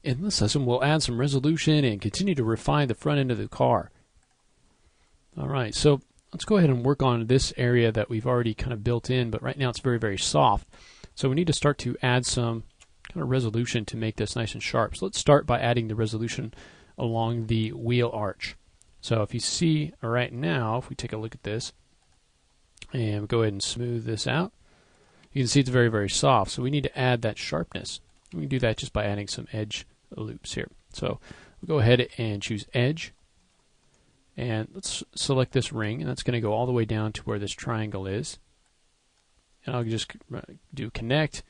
In this lesson, we'll add some resolution and continue to refine the front end of the car. Alright, so let's go ahead and work on this area that we've already kind of built in, but right now it's very, very soft. So we need to start to add some kind of resolution to make this nice and sharp. So let's start by adding the resolution along the wheel arch. So if you see right now, if we take a look at this, and we go ahead and smooth this out, you can see it's very, very soft. So we need to add that sharpness. We can do that just by adding some edge loops here. So we'll go ahead and choose edge, and let's select this ring, and that's going to go all the way down to where this triangle is. And I'll just do connect,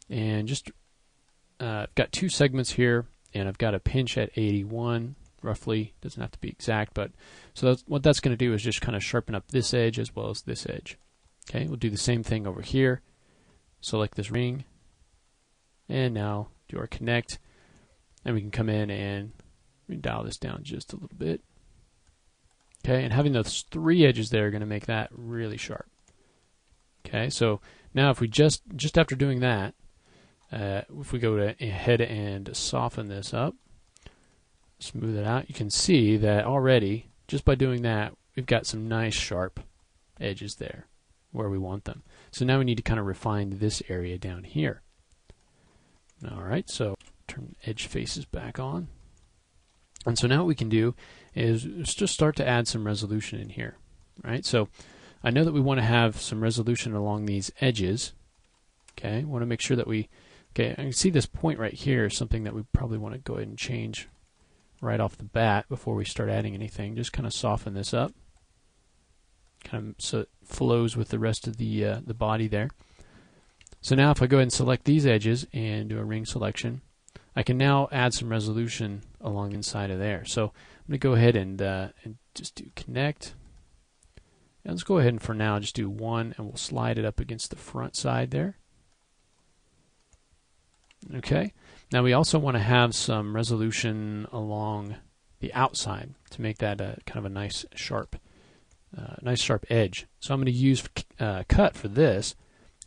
and just I've got two segments here, and I've got a pinch at 81 roughly. Doesn't have to be exact, but so what that's going to do is just kind of sharpen up this edge as well as this edge. Okay, we'll do the same thing over here. Select this ring, and now do our connect, and we can come in and dial this down just a little bit. Okay, and having those three edges there are going to make that really sharp. Okay, so now if we just after doing that, if we go ahead and soften this up, smooth it out, you can see that already, just by doing that, we've got some nice sharp edges there where we want them. So now we need to kind of refine this area down here. Alright, so turn edge faces back on. And so now what we can do is just start to add some resolution in here. Right? So I know that we want to have some resolution along these edges. Okay, we want to make sure that I can see this point right here is something that we probably want to go ahead and change right off the bat before we start adding anything. Just kind of soften this up, kind of so it flows with the rest of the body there. So now if I go ahead and select these edges and do a ring selection, I can now add some resolution along the inside of there. So I'm going to go ahead and just do connect. And let's go ahead and for now just do one, and we'll slide it up against the front side there. Okay. Now we also want to have some resolution along the outside to make that kind of a nice sharp edge. So I'm going to use cut for this.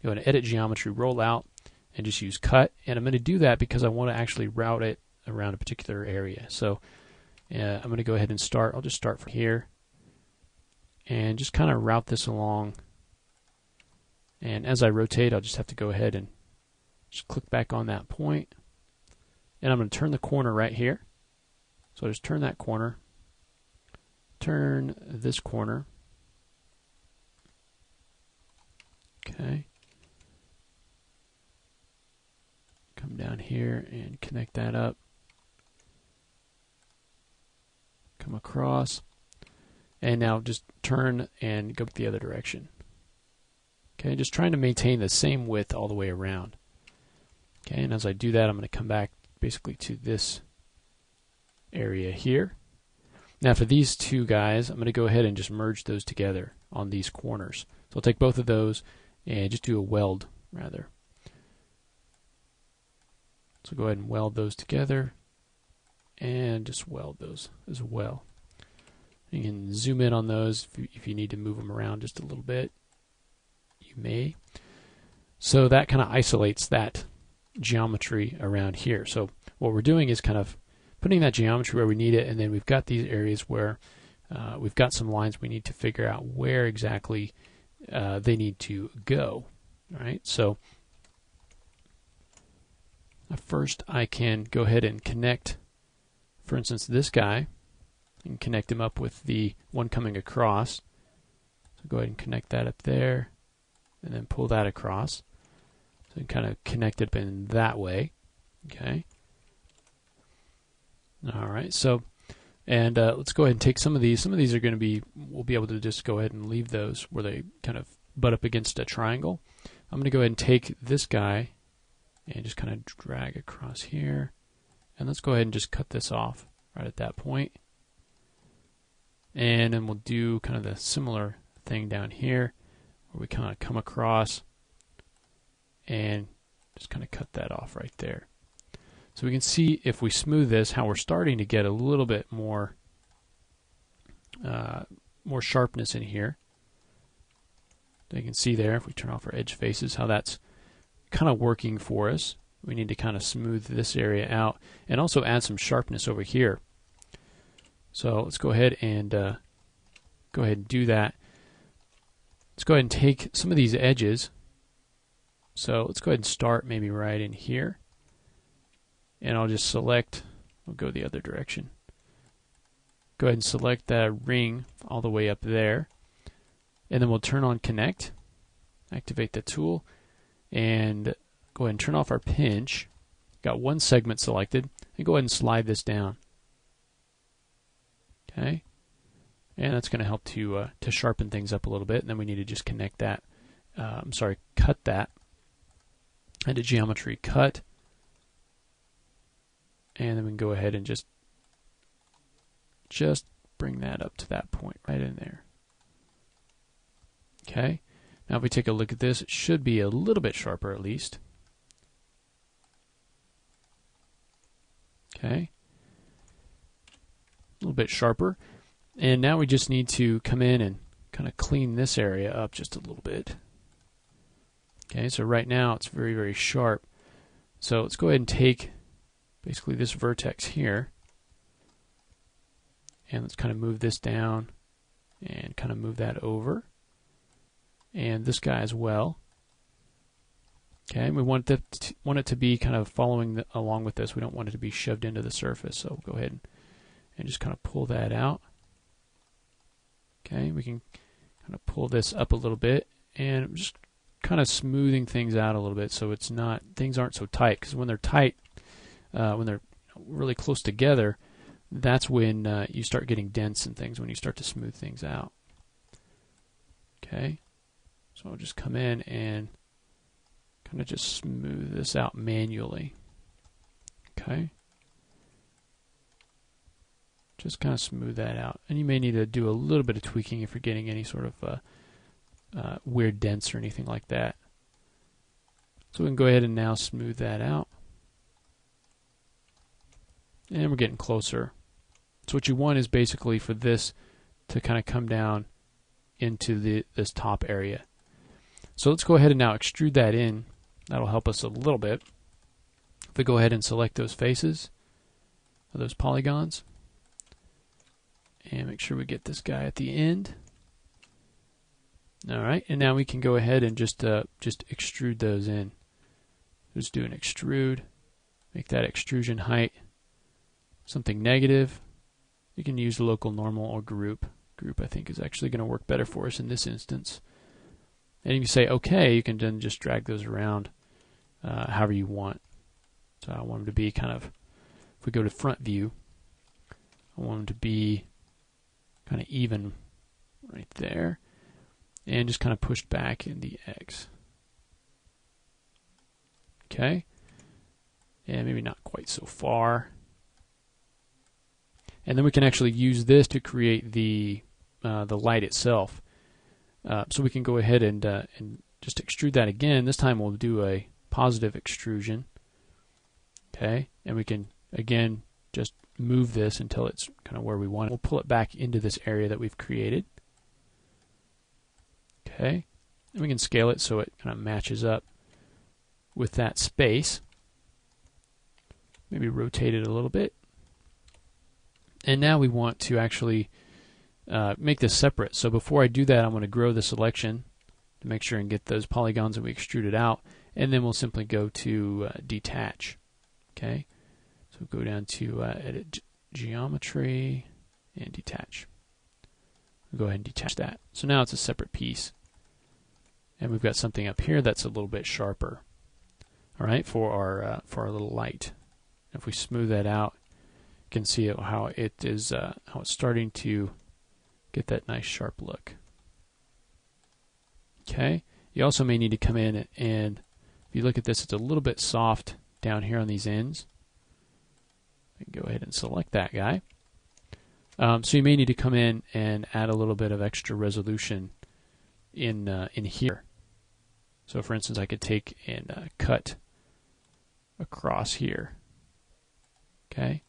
Go ahead and edit geometry, roll out, and just use cut. And I'm going to do that because I want to actually route it around a particular area. So I'm going to go ahead and start. I'll just start from here and just kind of route this along. And as I rotate, I'll just have to go ahead and just click back on that point. And I'm going to turn the corner right here. So I'll just turn that corner, turn this corner. Okay. Come down here and connect that up. Come across. And now just turn and go the other direction. Okay, just trying to maintain the same width all the way around. Okay, and as I do that, I'm going to come back basically to this area here. Now for these two guys, I'm going to go ahead and just merge those together on these corners. So I'll take both of those and just do a weld rather. So go ahead and weld those together and just weld those as well. You can zoom in on those if you need to move them around just a little bit. You may. So that kind of isolates that geometry around here. So what we're doing is kind of putting that geometry where we need it, and then we've got these areas where we've got some lines we need to figure out where exactly they need to go. All right, so first I can go ahead and connect, for instance, this guy, and connect him up with the one coming across. So go ahead and connect that up there, and then pull that across. So kind of connect it in that way. Okay. All right. So, and let's go ahead and take some of these. Some of these are going to be, we'll be able to just go ahead and leave those where they kind of butt up against a triangle. I'm going to go ahead and take this guy and just kind of drag across here. And let's go ahead and just cut this off right at that point. And then we'll do kind of the similar thing down here where we kind of come across and just kind of cut that off right there. So we can see if we smooth this how we're starting to get a little bit more sharpness in here. So you can see there if we turn off our edge faces how that's kind of working for us. We need to kind of smooth this area out and also add some sharpness over here. So let's go ahead and do that. Let's go ahead and take some of these edges. So let's go ahead and start maybe right in here. And I'll just select, we'll go the other direction. Go ahead and select that ring all the way up there. And then we'll turn on connect, activate the tool, and go ahead and turn off our pinch. Got one segment selected, and go ahead and slide this down. Okay, and that's going to help to sharpen things up a little bit. And then we need to just connect that. Cut that into geometry cut, and then we can go ahead and just bring that up to that point right in there. Okay, now if we take a look at this, it should be a little bit sharper at least. Okay, a little bit sharper. And now we just need to come in and kind of clean this area up just a little bit. Okay, so right now it's very, very sharp. So let's go ahead and take basically this vertex here, and let's kind of move this down and kind of move that over. And this guy as well. Okay, we want it to be kind of following along with this. We don't want it to be shoved into the surface. So we'll go ahead and just kind of pull that out. Okay, we can kind of pull this up a little bit and just kind of smoothing things out a little bit so things aren't so tight, because when they're tight, when they're really close together, that's when you start getting dents and things, when you start to smooth things out. Okay, so I'll just come in and kind of just smooth this out manually. Okay, just kind of smooth that out, and you may need to do a little bit of tweaking if you're getting any sort of weird dents or anything like that. So we can go ahead and now smooth that out, and we're getting closer. So what you want is basically for this to kind of come down into this top area. So let's go ahead and now extrude that in. That'll help us a little bit. If we go ahead and select those faces, or those polygons, and make sure we get this guy at the end. All right, and now we can go ahead and just extrude those in. Just do an extrude, make that extrusion height something negative. You can use local normal or group. Group, I think, is actually going to work better for us in this instance. And if you say OK, you can then just drag those around however you want. So I want them to be kind of, if we go to front view, I want them to be kind of even right there, and just kind of pushed back in the X. Okay, and maybe not quite so far. And then we can actually use this to create the light itself. So we can go ahead and just extrude that again. This time we'll do a positive extrusion. Okay, and we can again just move this until it's kind of where we want it. We'll pull it back into this area that we've created. Okay, and we can scale it so it kind of matches up with that space. Maybe rotate it a little bit. And now we want to actually make this separate. So before I do that, I'm going to grow the selection to make sure and get those polygons that we extruded out. And then we'll simply go to detach. Okay, so go down to edit geometry and detach. We'll go ahead and detach that. So now it's a separate piece. And we've got something up here that's a little bit sharper. All right, for our little light. If we smooth that out, you can see how it is how it's starting to get that nice sharp look. Okay, you also may need to come in and if you look at this, it's a little bit soft down here on these ends. Go ahead and select that guy. So you may need to come in and add a little bit of extra resolution in here. So for instance, I could take and cut across here. Okay,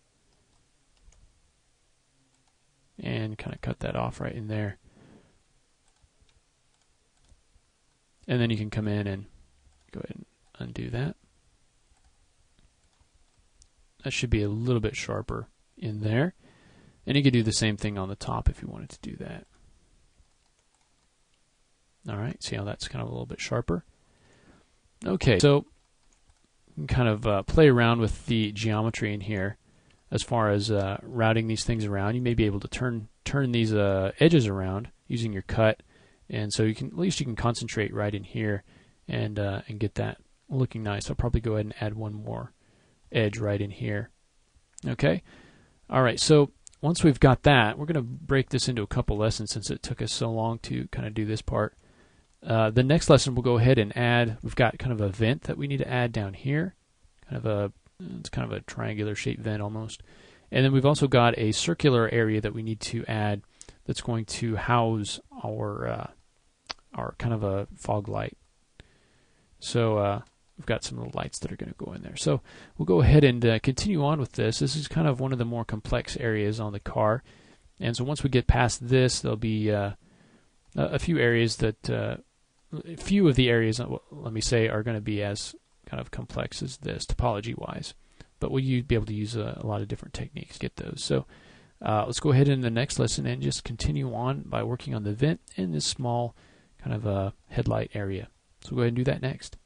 and kind of cut that off right in there. And then you can come in and go ahead and undo that. That should be a little bit sharper in there. And you could do the same thing on the top if you wanted to do that. All right, see how that's kind of a little bit sharper? Okay, so you can kind of play around with the geometry in here as far as routing these things around. You may be able to turn these edges around using your cut, and so you can at least you can concentrate right in here and get that looking nice. I'll probably go ahead and add one more edge right in here. Okay, all right. So once we've got that, we're going to break this into a couple lessons since it took us so long to kind of do this part. The next lesson we'll go ahead and add. We've got kind of a vent that we need to add down here, it's kind of a triangular shaped vent almost. And then we've also got a circular area that we need to add that's going to house our kind of a fog light. So we've got some little lights that are going to go in there. So we'll go ahead and continue on with this. This is kind of one of the more complex areas on the car. And so once we get past this, there'll be a few areas that, few of the areas, let me say, are going to be as kind of complex as this, topology-wise. But we'll be able to use a lot of different techniques to get those. So let's go ahead in the next lesson and just continue on by working on the vent in this small kind of headlight area. So we'll go ahead and do that next.